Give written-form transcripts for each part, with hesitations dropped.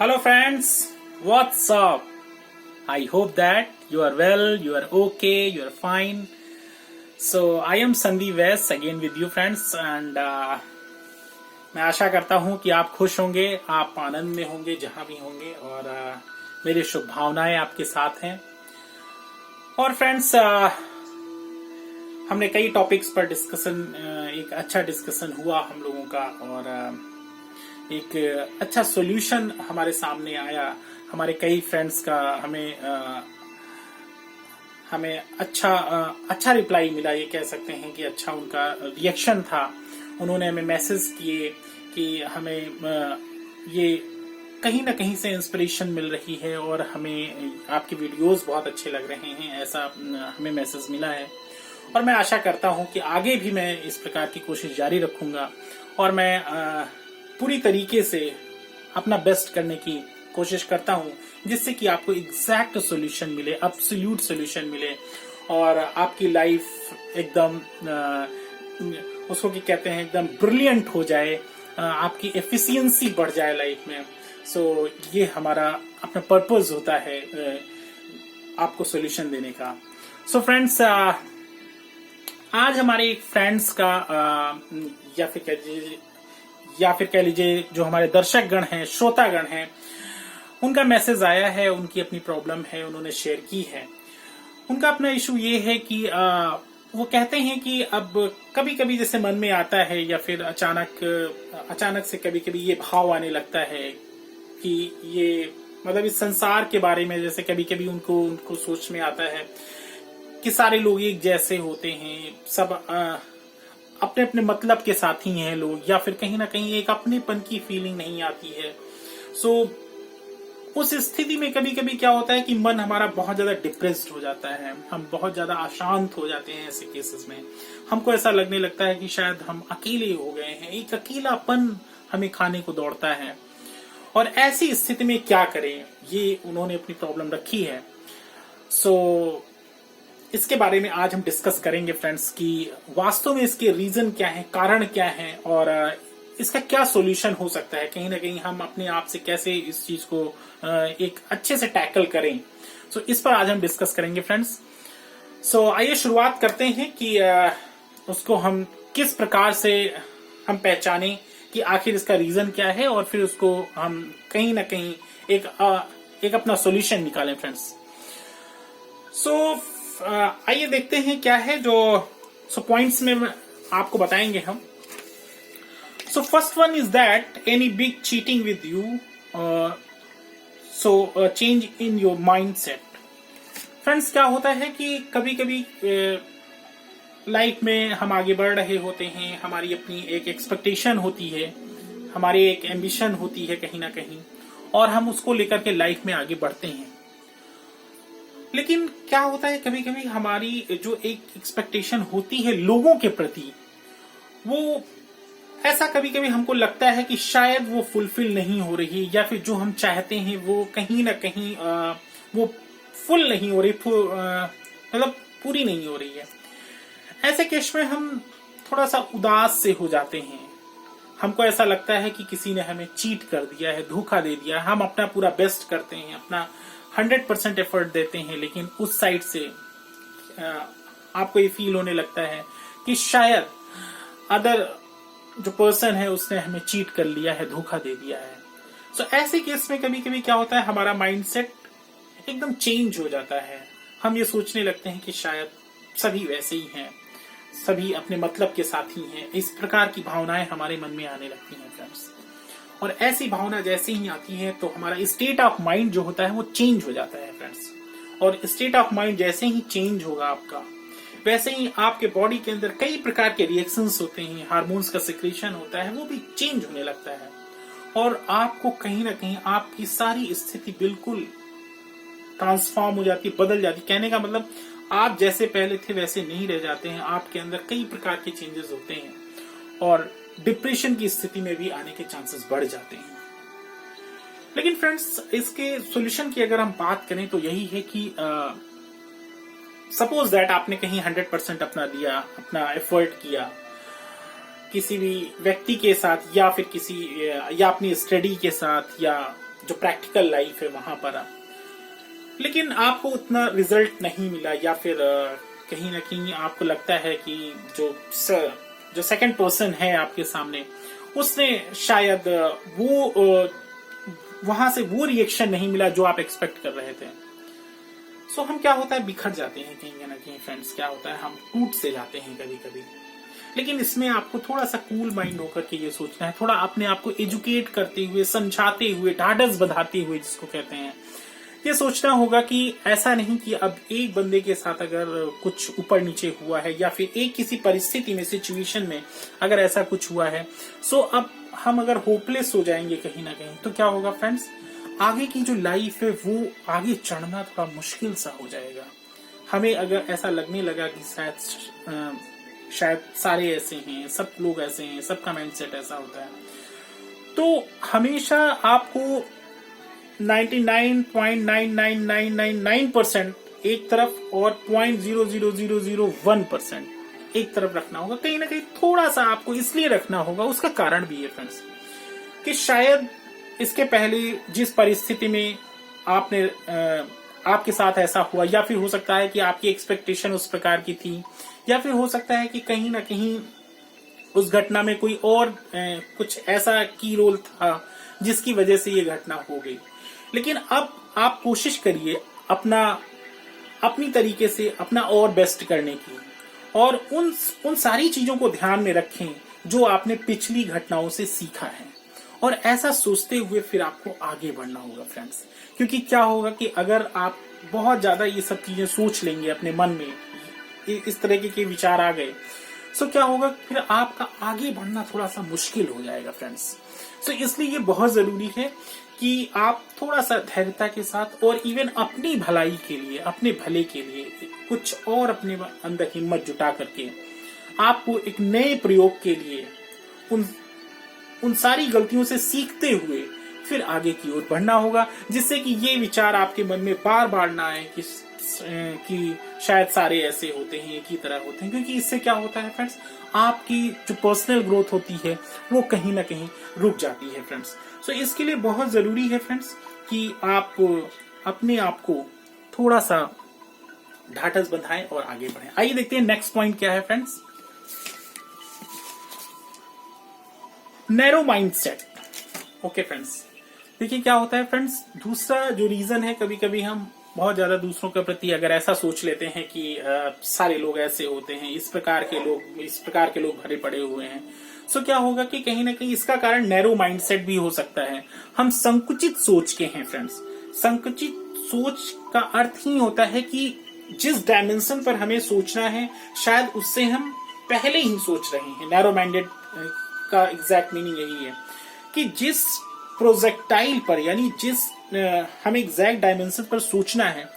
Hello friends, what's up? I hope that you are well, you are okay, you are fine. So I am Sandeep West again with you friends and मैं आशा करता हूँ कि आप खुश होंगे, आप आनंद में होंगे जहाँ भी होंगे और मेरी शुभ भावनाएं आपके साथ हैं। और फ्रेंड्स हमने कई टॉपिक्स पर डिस्कशन एक अच्छा डिस्कशन हुआ हम लोगों का और एक अच्छा सॉल्यूशन हमारे सामने आया। हमारे कई फ्रेंड्स का हमें अच्छा रिप्लाई मिला, ये कह सकते हैं कि अच्छा उनका रिएक्शन था। उन्होंने हमें मैसेज किए कि हमें ये कहीं ना कहीं से इंस्पिरेशन मिल रही है और हमें आपके वीडियोस बहुत अच्छे लग रहे हैं, ऐसा हमें मैसेज मिला है। और मैं आशा करता हूं कि आगे भी मैं इस प्रकार की कोशिश जारी रखूंगा और मैं पूरी तरीके से अपना बेस्ट करने की कोशिश करता हूं जिससे कि आपको एग्जैक्ट सॉल्यूशन मिले, एब्सोल्यूट सॉल्यूशन मिले और आपकी लाइफ एकदम उसको क्या कहते हैं एकदम ब्रिलियंट हो जाए, आपकी एफिशिएंसी बढ़ जाए लाइफ में। सो ये हमारा अपना पर्पस होता है आपको सॉल्यूशन देने का। सो फ्रेंड्स आज हमारे एक फ्रेंड्स का या फिर कह लीजिए जो हमारे दर्शक गण हैं, श्रोतागण हैं, उनका मैसेज आया है, उनकी अपनी प्रॉब्लम है, उन्होंने शेयर की है। उनका अपना इशू ये है कि वो कहते हैं कि अब कभी कभी जैसे मन में आता है या फिर अचानक से कभी कभी ये भाव आने लगता है कि ये मतलब इस संसार के बारे में, जैसे कभी कभी उनको सोच में आता है कि सारे लोग एक जैसे होते हैं, सब अपने अपने मतलब के साथी हैं लोग, या फिर कहीं ना कहीं एक अपनेपन की फीलिंग नहीं आती है। सो उस स्थिति में कभी कभी क्या होता है कि मन हमारा बहुत ज्यादा डिप्रेस्ड हो जाता है, हम बहुत ज्यादा अशांत हो जाते हैं। ऐसे केसेस में हमको ऐसा लगने लगता है कि शायद हम अकेले हो गए हैं, एक अकेलापन हमें खाने को दौड़ता है। और ऐसी स्थिति में क्या करें, ये उन्होंने अपनी प्रॉब्लम रखी है। सो इसके बारे में आज हम डिस्कस करेंगे फ्रेंड्स कि वास्तव में इसके रीजन क्या है, कारण क्या है और इसका क्या सॉल्यूशन हो सकता है। कहीं ना कहीं हम अपने आप से कैसे इस चीज को एक अच्छे से टैकल करें। सो इस पर आज हम डिस्कस करेंगे फ्रेंड्स। सो आइए शुरुआत करते हैं कि उसको हम किस प्रकार से हम पहचानें कि आखिर इसका रीजन क्या है और फिर उसको हम कहीं ना कहीं एक अपना सॉल्यूशन निकालें फ्रेंड्स। सो आइए देखते हैं क्या है जो पॉइंट्स में आपको बताएंगे हम। So first one is that any big cheating with you, so change in your mind set. Friends क्या होता है कि कभी कभी लाइफ में हम आगे बढ़ रहे होते हैं, हमारी अपनी एक एक्सपेक्टेशन होती है, हमारी एक एम्बिशन होती है कहीं ना कहीं, और हम उसको लेकर के लाइफ में आगे बढ़ते हैं। लेकिन क्या होता है कभी कभी हमारी जो एक एक्सपेक्टेशन होती है लोगों के प्रति, वो ऐसा कभी कभी हमको लगता है कि शायद वो फुलफिल नहीं हो रही, या फिर जो हम चाहते हैं वो कहीं ना कहीं वो फुल नहीं हो रही, मतलब पूरी नहीं हो रही है। ऐसे केस में हम थोड़ा सा उदास से हो जाते हैं। हमको ऐसा लगता है कि किसी ने हमें चीट कर दिया है, धोखा दे दिया है। हम अपना पूरा बेस्ट करते हैं, अपना 100% एफर्ट देते हैं, लेकिन उस साइड से आपको ये फील होने लगता है कि शायद अदर जो पर्सन है उसने हमें चीट कर लिया है, धोखा दे दिया है। सो ऐसे केस में कभी कभी क्या होता है, हमारा माइंडसेट एकदम चेंज हो जाता है। हम ये सोचने लगते हैं कि शायद सभी वैसे ही हैं, सभी अपने मतलब के साथी हैं। इस प्रकार की भावनाएं हमारे मन में आने लगती हैं फ्रेंड्स। और ऐसी भावना जैसे ही आती है तो हमारा स्टेट ऑफ माइंड जो होता है वो चेंज हो जाता है फ्रेंड्स। और स्टेट ऑफ माइंड जैसे ही चेंज होगा आपका, वैसे ही आपके बॉडी के अंदर कई प्रकार के रिएक्शंस होते हैं, हार्मोन्स का सिक्रीशन होता है, वो भी चेंज होने लगता है। और आपको कहीं ना कहीं आपकी सारी स्थिति बिल्कुल ट्रांसफॉर्म हो जाती है, बदल जाती है। कहने का मतलब आप जैसे पहले थे वैसे नहीं रह जाते हैं, आपके अंदर कई प्रकार के चेंजेस होते हैं और डिप्रेशन की स्थिति में भी आने के चांसेस बढ़ जाते हैं। लेकिन फ्रेंड्स इसके सॉल्यूशन की अगर हम बात करें तो यही है कि सपोज दैट आपने कहीं 100% अपना दिया, अपना एफर्ट किया किसी भी व्यक्ति के साथ, या फिर या अपनी स्टडी के साथ, या जो प्रैक्टिकल लाइफ है वहां पर, लेकिन आपको उतना रिजल्ट नहीं मिला, या फिर कहीं ना कहीं आपको लगता है कि जो सेकंड पर्सन है आपके सामने, उसने शायद वो वहां से वो रिएक्शन नहीं मिला जो आप एक्सपेक्ट कर रहे थे। सो हम क्या होता है, बिखर जाते हैं कहीं ना कहीं फ्रेंड्स, क्या होता है हम टूट से जाते हैं कभी कभी। लेकिन इसमें आपको थोड़ा सा कूल माइंड होकर के ये सोचना है, थोड़ा अपने आप को एजुकेट करते हुए, समझाते हुए, ढाढ़स बंधाते हुए जिसको कहते हैं, ये सोचना होगा कि ऐसा नहीं कि अब एक बंदे के साथ अगर कुछ ऊपर नीचे हुआ है, या फिर एक किसी परिस्थिति में, सिचुएशन में अगर ऐसा कुछ हुआ है, सो अब हम अगर होपलेस हो जाएंगे कहीं ना कहीं, तो क्या होगा फ्रेंड्स, आगे की जो लाइफ है वो आगे चढ़ना थोड़ा मुश्किल सा हो जाएगा। हमें अगर ऐसा लगने लगा कि शायद सारे ऐसे हैं, सब लोग ऐसे हैं, सबका माइंडसेट ऐसा होता है, तो हमेशा आपको 99.99999% एक तरफ और 0.00001% एक तरफ रखना होगा। कहीं ना कहीं थोड़ा सा आपको इसलिए रखना होगा, उसका कारण भी है फ्रेंड्स, कि शायद इसके पहले जिस परिस्थिति में आपके साथ ऐसा हुआ, या फिर हो सकता है कि आपकी एक्सपेक्टेशन उस प्रकार की थी, या फिर हो सकता है कि कहीं ना कहीं उस घटना में कोई और कुछ ऐसा की रोल था जिसकी वजह से ये घटना हो गई। लेकिन अब आप कोशिश करिए अपनी तरीके से अपना और बेस्ट करने की, और उन सारी चीजों को ध्यान में रखें जो आपने पिछली घटनाओं से सीखा है, और ऐसा सोचते हुए फिर आपको आगे बढ़ना होगा फ्रेंड्स। क्योंकि क्या होगा कि अगर आप बहुत ज्यादा ये सब चीजें सोच लेंगे अपने मन में, इस तरह के विचार आ गए, सो क्या होगा, फिर आपका आगे बढ़ना थोड़ा सा मुश्किल हो जाएगा फ्रेंड्स। सो इसलिए ये बहुत जरूरी है कि आप थोड़ा सा धैर्यता के साथ, और इवन अपनी भलाई के लिए, अपने भले के लिए कुछ और अपने अंदर हिम्मत जुटा करके आपको एक नए प्रयोग के लिए उन सारी गलतियों से सीखते हुए फिर आगे की ओर बढ़ना होगा, जिससे कि ये विचार आपके मन में बार बार ना आए कि शायद सारे ऐसे होते हैं, एक ही तरह होते हैं। क्योंकि इससे क्या होता है फ्रेंड्स, आपकी जो पर्सनल ग्रोथ होती है वो कहीं ना कहीं रुक जाती है फ्रेंड्स। सो इसके लिए बहुत जरूरी है फ्रेंड्स कि आप अपने आप को थोड़ा सा ढाढ़स बंधाएं और आगे बढ़ें। आइए देखते हैं नेक्स्ट पॉइंट क्या है friends, narrow mindset. Okay friends, देखिए क्या होता है फ्रेंड्स, दूसरा जो रीजन है, कभी कभी हम बहुत ज्यादा दूसरों के प्रति अगर ऐसा सोच लेते हैं कि सारे लोग ऐसे होते हैं, इस प्रकार के लोग भरे पड़े हुए हैं, सो क्या होगा कि कहीं ना कहीं इसका कारण नैरो माइंडसेट भी हो सकता है। हम संकुचित सोच के हैं फ्रेंड्स। संकुचित सोच का अर्थ ही होता है कि जिस डायमेंशन पर हमें सोचना है, शायद उससे हम पहले ही सोच रहे हैं। नैरो माइंडेड का एग्जैक्ट मीनिंग यही है कि जिस प्रोजेक्टाइल पर, यानी जिस हमें एग्जैक्ट डायमेंशन पर सोचना है,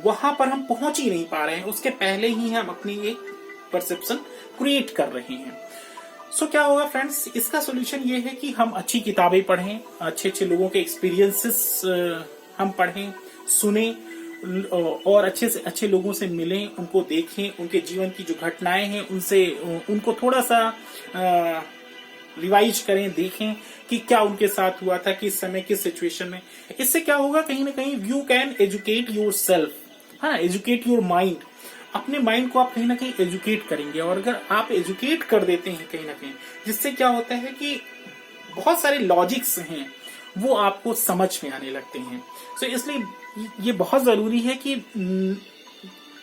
वहां पर हम पहुंच ही नहीं पा रहे हैं, उसके पहले ही हम अपनी एक परसेप्शन क्रिएट कर रहे हैं। सो क्या होगा फ्रेंड्स, इसका सोल्यूशन ये है कि हम अच्छी किताबें पढ़ें, अच्छे अच्छे लोगों के एक्सपीरियंसेस हम पढ़ें, सुने, और अच्छे से अच्छे लोगों से मिलें, उनको देखें, उनके जीवन की जो घटनाएं हैं उनको थोड़ा सा रिवाइज करें, देखें कि क्या उनके साथ हुआ था, किस समय, किस सिचुएशन में। इससे क्या होगा, कहीं ना कहीं you can educate your self, हाँ, एजुकेट योर माइंड। अपने माइंड को आप कहीं ना कहीं एजुकेट करेंगे, और अगर आप एजुकेट कर देते हैं कहीं ना कहीं, जिससे क्या होता है कि बहुत सारे लॉजिक्स हैं वो आपको समझ में आने लगते हैं। सो इसलिए ये बहुत जरूरी है कि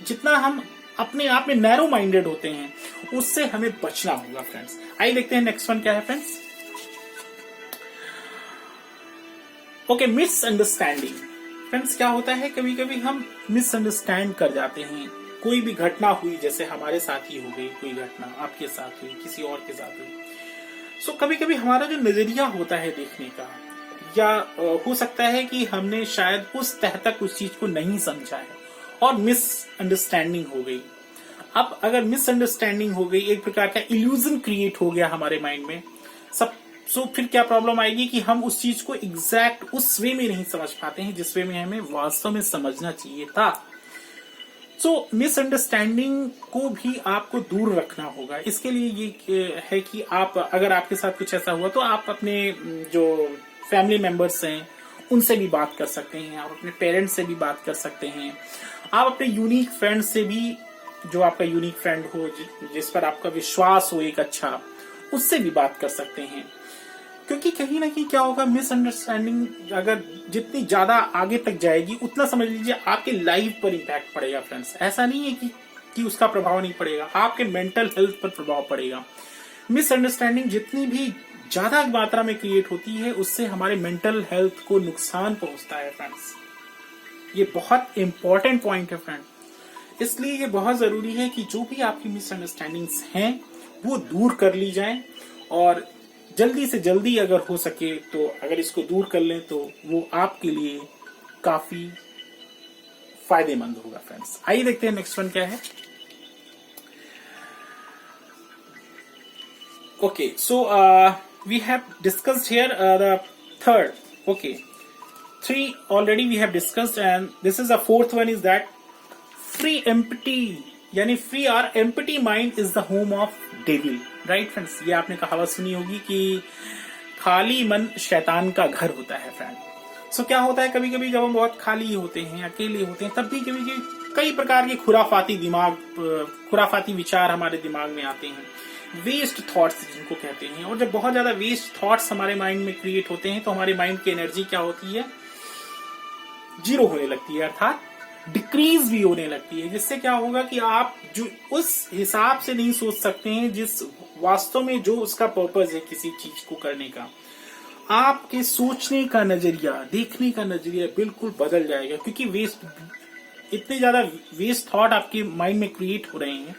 जितना हम अपने आप में नैरो माइंडेड होते हैं, उससे हमें बचना होगा फ्रेंड्स। आइए देखते हैं नेक्स्ट वन क्या है फ्रेंड्स। Okay, misunderstanding. फ्रेंड्स क्या होता है, कभी कभी हम मिसअंडरस्टैंड कर जाते हैं। कोई भी घटना हुई, जैसे हमारे साथ ही हो गई कोई घटना, आपके साथ हुई, किसी और के साथ हुई, सो कभी कभी हमारा जो नजरिया होता है देखने का, या हो सकता है कि हमने शायद उस तह तक उस चीज को नहीं समझा है और मिसअंडरस्टैंडिंग हो गई। अब अगर मिसअंडरस्टैंडिंग हो गई, एक प्रकार का इल्यूजन क्रिएट हो गया हमारे माइंड में, सो फिर क्या प्रॉब्लम आएगी कि हम उस चीज को एग्जैक्ट उस वे में नहीं समझ पाते हैं जिस वे में हमें वास्तव में समझना चाहिए था। सो मिसअंडरस्टैंडिंग को भी आपको दूर रखना होगा। इसके लिए ये है कि आप, अगर आपके साथ कुछ ऐसा हुआ, तो आप अपने जो फैमिली मेंबर्स हैं उनसे भी बात कर सकते हैं, आप अपने पेरेंट्स से भी बात कर सकते हैं, आप अपने यूनिक फ्रेंड से भी, जो आपका यूनिक फ्रेंड हो, जिस पर आपका विश्वास हो एक अच्छा, उससे भी बात कर सकते हैं। क्योंकि कहीं ना कहीं क्या होगा, मिसअंडरस्टैंडिंग अगर जितनी ज्यादा आगे तक जाएगी उतना समझ लीजिए आपके लाइफ पर इम्पैक्ट पड़ेगा फ्रेंड्स। ऐसा नहीं है कि उसका प्रभाव नहीं पड़ेगा, आपके मेंटल हेल्थ पर प्रभाव पड़ेगा। मिसअंडरस्टैंडिंग जितनी भी ज्यादा मात्रा में क्रिएट होती है उससे हमारे मेंटल हेल्थ को नुकसान पहुंचता है फ्रेंड्स। ये बहुत इंपॉर्टेंट पॉइंट है फ्रेंड। इसलिए ये बहुत जरूरी है कि जो भी आपकी मिसअंडरस्टैंडिंग्स हैं वो दूर कर ली जाएं, और जल्दी से जल्दी अगर हो सके तो अगर इसको दूर कर लें तो वो आपके लिए काफी फायदेमंद होगा फ्रेंड्स। आइए देखते हैं नेक्स्ट वन क्या है। Okay, so we have discussed here the third, okay, 3 already we have discussed, and this is the fourth one, is that free empty, यानी free or empty mind is the home of devil, right friends? ये आपने कहावत सुनी होगी कि खाली मन शैतान का घर होता है फ्रेंड। सो क्या होता है, कभी कभी जब हम बहुत खाली होते हैं, अकेले होते हैं, तब भी कभी कई प्रकार के खुराफाती विचार हमारे दिमाग में आते हैं, वेस्ट थॉट्स जिनको कहते हैं। और जब बहुत ज्यादा वेस्ट थॉट्स हमारे माइंड में क्रिएट होते हैं तो हमारे माइंड की एनर्जी क्या होती है, जीरो होने लगती है, अर्थात डिक्रीज भी होने लगती है। जिससे क्या होगा कि आप जो उस हिसाब से नहीं सोच सकते हैं जिस वास्तव में जो उसका पर्पस है किसी चीज को करने का, आपके सोचने का नजरिया, देखने का नजरिया बिल्कुल बदल जाएगा। क्योंकि इतने ज्यादा वेस्ट थॉट आपके माइंड में क्रिएट हो रहे हैं,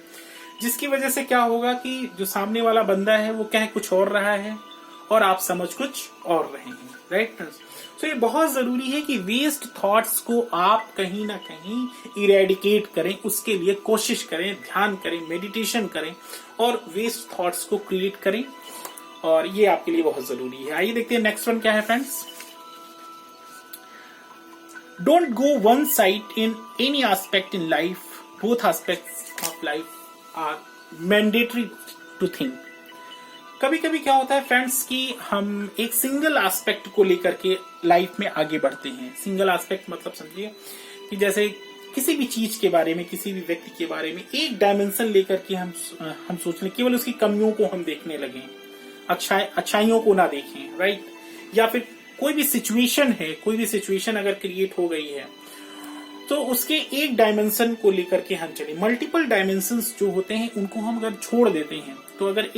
जिसकी वजह से क्या होगा कि जो सामने वाला बंदा है वो कह कुछ और रहा है और आप समझ कुछ और रहे हैं, राइट फ्रेंड्स? तो ये बहुत जरूरी है कि वेस्ट थॉट्स को आप कहीं ना कहीं इरेडिकेट करें, उसके लिए कोशिश करें, ध्यान करें, मेडिटेशन करें और वेस्ट थॉट्स को क्रिएट करें, और ये आपके लिए बहुत जरूरी है। आइए देखते हैं नेक्स्ट वन क्या है friends. Don't go one side in any aspect in life, both aspects of life are mandatory to think. कभी कभी क्या होता है फ्रेंड्स कि हम एक सिंगल एस्पेक्ट को लेकर के लाइफ में आगे बढ़ते हैं। सिंगल एस्पेक्ट मतलब समझिए कि जैसे किसी भी चीज के बारे में, किसी भी व्यक्ति के बारे में एक डायमेंशन लेकर के हम सोच लें, केवल उसकी कमियों को हम देखने लगे, अच्छाइयों को ना देखें, राइट? या फिर कोई भी सिचुएशन है, कोई भी सिचुएशन अगर क्रिएट हो गई है तो उसके एक डायमेंशन को लेकर के हम चले। मल्टीपल डायमेंशंस जो होते हैं उनको हम अगर छोड़ देते हैं, तो अगर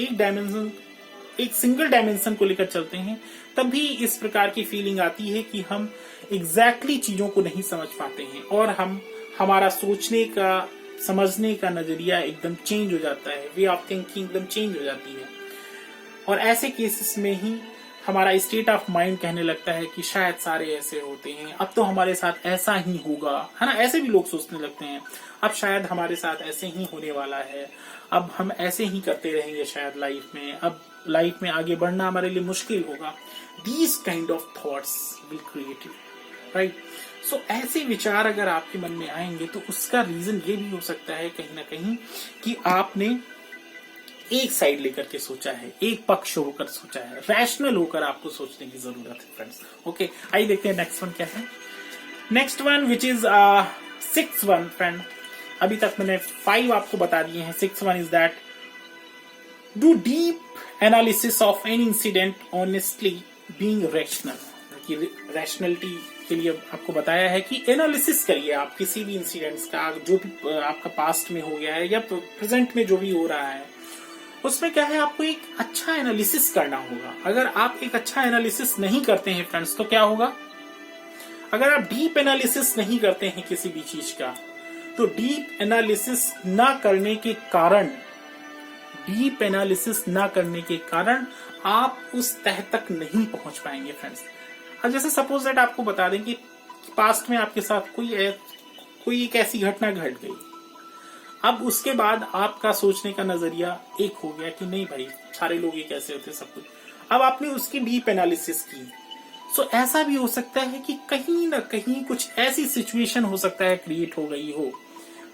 एक सिंगल डायमेंशन को लेकर चलते हैं, तब भी इस प्रकार की फीलिंग आती है कि हम एग्जैक्टली चीजों को नहीं समझ पाते हैं और हमारा सोचने का, समझने का नजरिया एकदम चेंज हो जाता है, वे ऑफ थिंकिंग एकदम चेंज हो जाती है। और ऐसे केसेस में ही हमारा स्टेट ऑफ माइंड कहने लगता है कि शायद सारे ऐसे होते हैं, अब तो हमारे साथ ऐसा ही होगा, है ना? ऐसे भी लोग सोचने लगते हैं, अब शायद हमारे साथ ऐसे ही होने वाला है, अब हम ऐसे ही करते रहेंगे शायद लाइफ में, अब लाइफ में आगे बढ़ना हमारे लिए मुश्किल होगा। These kind of thoughts will create you, right? So ऐसे विचार अगर आपके मन में आएंगे तो उसका रीजन ये भी हो सकता है कहीं ना कहीं कि आपने एक साइड लेकर के सोचा है, एक पक्ष होकर सोचा है, रैशनल होकर आपको सोचने की जरूरत है फ्रेंड्स। ओके, आइए देखते हैं नेक्स्ट वन क्या है। Next one which is 6th one friend. अभी तक मैंने 5 आपको बता दिए हैं। 6th one is that do deep analysis of any incident honestly being rational. Rationality के लिए आपको बताया है कि एनालिसिस करिए आप किसी भी इंसिडेंट्स का, जो भी आपका पास्ट में हो गया है या प्रेजेंट में जो भी हो रहा है, उसमें क्या है, आपको एक अच्छा एनालिसिस करना होगा। अगर आप एक अच्छा एनालिसिस नहीं करते हैं फ्रेंड्स तो क्या होगा, अगर आप डीप एनालिसिस नहीं करते हैं किसी भी चीज का, तो डीप एनालिसिस ना करने के कारण आप उस तह तक नहीं पहुंच पाएंगे फ्रेंड्स। अब जैसे सपोज दैट आपको बता दें कि पास्ट में आपके साथ कोई एक ऐसी घटना घट गई, अब उसके बाद आपका सोचने का नजरिया एक हो गया कि नहीं भाई, सारे लोग ये कैसे होते, सब कुछ। अब आपने उसकी डीप एनालिसिस की, सो ऐसा भी हो सकता है कि कहीं ना कहीं कुछ ऐसी सिचुएशन हो सकता है क्रिएट हो गई हो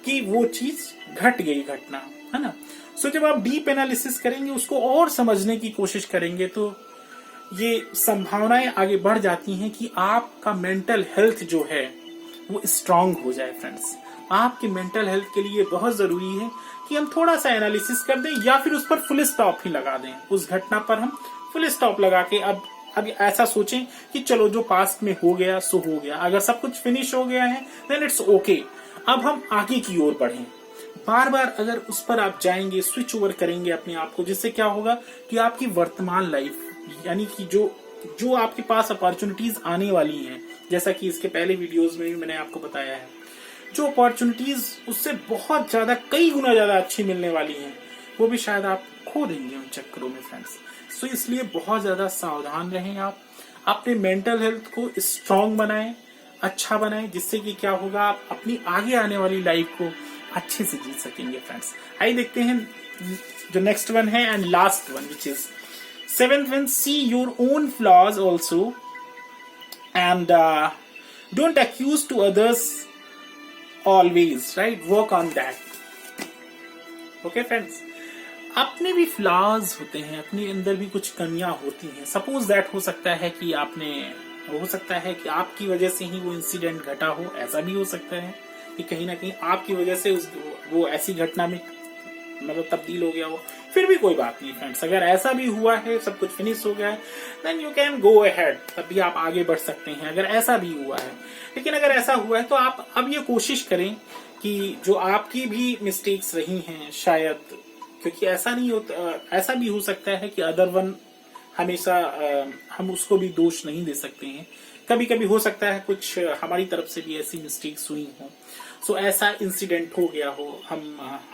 कि वो चीज घट गई, घटना, है ना? सो जब आप डीप एनालिसिस करेंगे, उसको और समझने की कोशिश करेंगे, तो ये संभावनाएं आगे बढ़ जाती हैं कि आपका मेंटल हेल्थ जो है वो स्ट्रांग हो जाए। फ्रेंड्स, आपके मेंटल हेल्थ के लिए बहुत जरूरी है कि हम थोड़ा सा एनालिसिस कर दें या फिर उस पर फुल स्टॉप ही लगा दें। उस घटना पर हम फुल स्टॉप लगा के अब ऐसा सोचें कि चलो जो पास्ट में हो गया सो हो गया, अगर सब कुछ फिनिश हो गया है देन इट्स ओके, अब हम आगे की ओर बढ़ें। बार बार अगर उस पर आप जाएंगे, स्विच ओवर करेंगे अपने आप को, जिससे क्या होगा कि आपकी वर्तमान लाइफ यानी कि जो आपके पास अपॉर्चुनिटीज आने वाली हैं, जैसा कि इसके पहले वीडियोस में भी मैंने आपको बताया है, जो अपॉर्चुनिटीज उससे बहुत ज्यादा, कई गुना ज्यादा अच्छी मिलने वाली हैं, वो भी शायद आप खो देंगे उन चक्करों में। फ्रेंड्स, सो इसलिए बहुत ज्यादा सावधान रहें। आप अपने मेंटल हेल्थ को स्ट्रांग बनाएं, अच्छा बनाएं, जिससे कि क्या होगा, आप अपनी आगे आने वाली लाइफ को अच्छे से जी सकेंगे। फ्रेंड्स, आइए देखते हैं जो नेक्स्ट वन है and last one, which is seventh one, see your own flaws also and don't accuse to others always, right? Work on that. Okay friends, अपने भी फ्लॉज होते हैं, अपने अंदर भी कुछ कमियां होती हैं। सपोज दैट हो सकता है कि आपकी वजह से ही वो इंसिडेंट घटा हो, ऐसा भी हो सकता है कि कहीं ना कहीं आपकी वजह से वो ऐसी घटना में मतलब तब्दील हो गया हो। फिर भी कोई बात नहीं फ्रेंड्स, अगर ऐसा भी हुआ है, सब कुछ फिनिश हो गया है, then you can go ahead, तब भी आप आगे बढ़ सकते हैं अगर ऐसा भी हुआ है। लेकिन अगर ऐसा हुआ है तो आप अब ये कोशिश करें कि जो आपकी भी मिस्टेक्स रही हैं शायद, क्योंकि ऐसा नहीं होता, ऐसा भी हो सकता है कि अदर वन हमेशा हम उसको भी दोष नहीं दे सकते हैं। कभी कभी हो सकता है कुछ हमारी तरफ से भी ऐसी मिस्टेक्स हुई हो, सो ऐसा इंसिडेंट हो गया हो,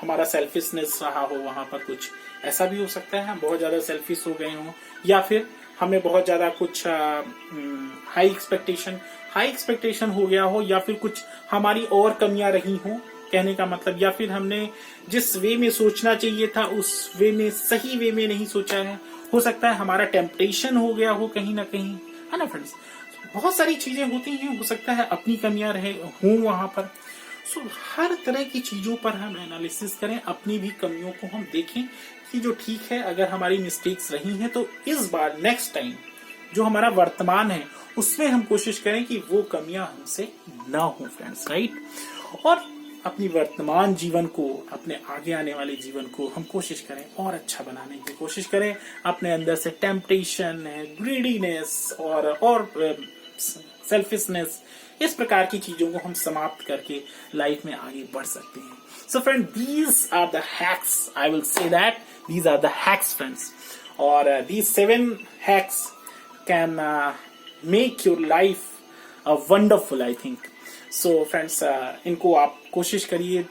हमारा सेल्फिशनेस रहा हो वहां पर, कुछ ऐसा भी हो सकता है, हम बहुत ज्यादा सेल्फिश हो गए हों, या फिर हमें बहुत ज्यादा कुछ हाई एक्सपेक्टेशन हो गया हो, या फिर कुछ हमारी और कमियां रही हो, कहने का मतलब, या फिर हमने जिस वे में सोचना चाहिए था उस वे में, सही वे में नहीं सोचा है। हो सकता है हमारा टेम्पटेशन हो गया हो कहीं ना कहीं, है ना फ्रेंड्स। बहुत सारी चीजें होती हैं, हो सकता है अपनी कमियां रहे हों वहां पर। सो हर तरह की चीजों पर हम एनालिसिस करें, अपनी भी कमियों को हम देखें कि जो ठीक है, अगर हमारी मिस्टेक्स रही हैं तो इस बार नेक्स्ट टाइम जो हमारा वर्तमान है उसमें हम कोशिश करें कि वो कमियां हमसे ना हो फ्रेंड्स, राइट। और अपनी वर्तमान जीवन को, अपने आगे आने वाले जीवन को हम कोशिश करें और अच्छा बनाने की कोशिश करें। अपने अंदर से टेम्पटेशन, ग्रीडीनेस और सेल्फिशनेस, इस प्रकार की चीजों को हम समाप्त करके लाइफ में आगे बढ़ सकते हैं। So friend, these are the hacks, I will say that these are the hacks friends, और these 7 hacks can make your life wonderful, I think. So friends, इनको आप कोशिश करिए,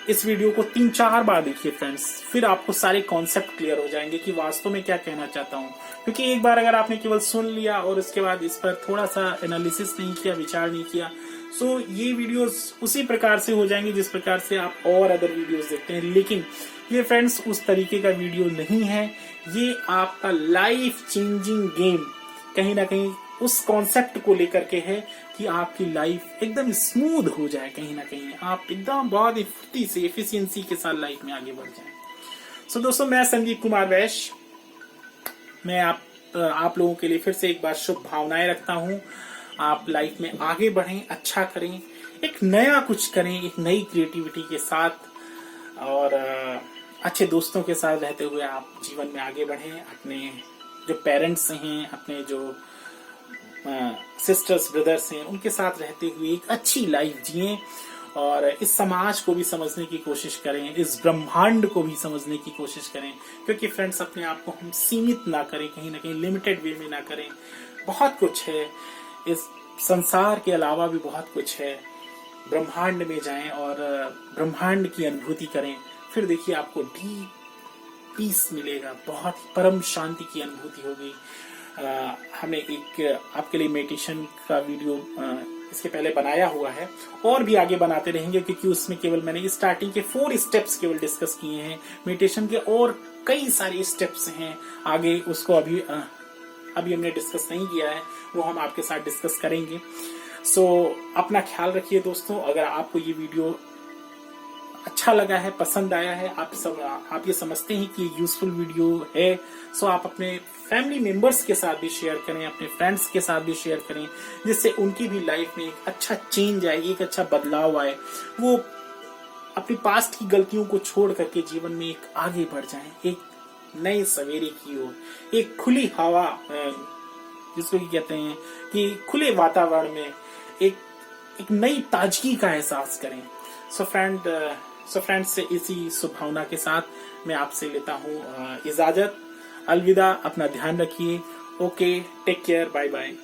इस वीडियो को 3-4 बार देखिए फ्रेंड्स, फिर आपको सारे कॉन्सेप्ट क्लियर हो जाएंगे कि वास्तव में क्या कहना चाहता हूँ। क्योंकि एक बार अगर आपने केवल सुन लिया और उसके बाद इस पर थोड़ा सा एनालिसिस नहीं किया, विचार नहीं किया, सो ये वीडियोस उसी प्रकार से हो जाएंगे जिस प्रकार से आप और अदर वीडियोस देखते हैं। लेकिन ये फ्रेंड्स उस तरीके का वीडियो नहीं है, ये आपका लाइफ चेंजिंग गेम कहीं ना कहीं उस कॉन्सेप्ट को लेकर के है कि आपकी लाइफ एकदम स्मूथ हो जाए, कहीं ना कहीं आप एकदम बहुत ही फुर्ती से, एफिशिएंसी के साथ लाइफ में आगे बढ़ जाए। सो दोस्तों, मैं संदीप कुमार वैश्य, मैं आप लोगों के लिए फिर से एक बार शुभ भावनाएं रखता हूं। आप लाइफ में आगे बढ़ें, अच्छा करें, एक नया कुछ करें, एक नई क्रिएटिविटी के साथ, और अच्छे दोस्तों के साथ रहते हुए आप जीवन में आगे बढ़ें। अपने जो पेरेंट्स हैं, अपने जो सिस्टर्स ब्रदर्स हैं, उनके साथ रहते हुए एक अच्छी लाइफ जिएं, और इस समाज को भी समझने की कोशिश करें, इस ब्रह्मांड को भी समझने की कोशिश करें। क्योंकि फ्रेंड्स, अपने आप को हम सीमित ना करें, कहीं ना कहीं लिमिटेड वे में ना करें। बहुत कुछ है इस संसार के अलावा भी, बहुत कुछ है। ब्रह्मांड में जाएं और ब्रह्मांड की अनुभूति करें, फिर देखिए आपको डीप पीस मिलेगा, बहुत परम शांति की अनुभूति होगी। हमें एक आपके लिए मेडिटेशन का वीडियो इसके पहले बनाया हुआ है, और भी आगे बनाते रहेंगे, क्योंकि उसमें केवल मैंने स्टार्टिंग के 4 स्टेप्स केवल डिस्कस किए हैं। मेडिटेशन के और कई सारे स्टेप्स हैं आगे, उसको अभी हमने डिस्कस नहीं किया है, वो हम आपके साथ डिस्कस करेंगे। सो अपना ख्याल रखिए दोस्तों। अगर आपको ये वीडियो अच्छा लगा है, पसंद आया है, आप ये समझते हैं कि यूजफुल वीडियो है, सो आप अपने फैमिली मेंबर्स के साथ भी शेयर करें, अपने फ्रेंड्स के साथ भी शेयर करें, जिससे उनकी भी लाइफ में एक अच्छा चेंज आए, एक अच्छा बदलाव आए, वो अपनी पास्ट की गलतियों को छोड़ करके जीवन में एक आगे बढ़ जाएं, एक नए सवेरे की ओर, एक खुली हवा, जिसको कि कहते हैं कि खुले वातावरण में एक नई ताजगी का एहसास करें। सो फ्रेंड्स से इसी शुभभावना के साथ मैं आपसे लेता हूँ इजाजत। अलविदा, अपना ध्यान रखिए। Okay, take care, bye bye.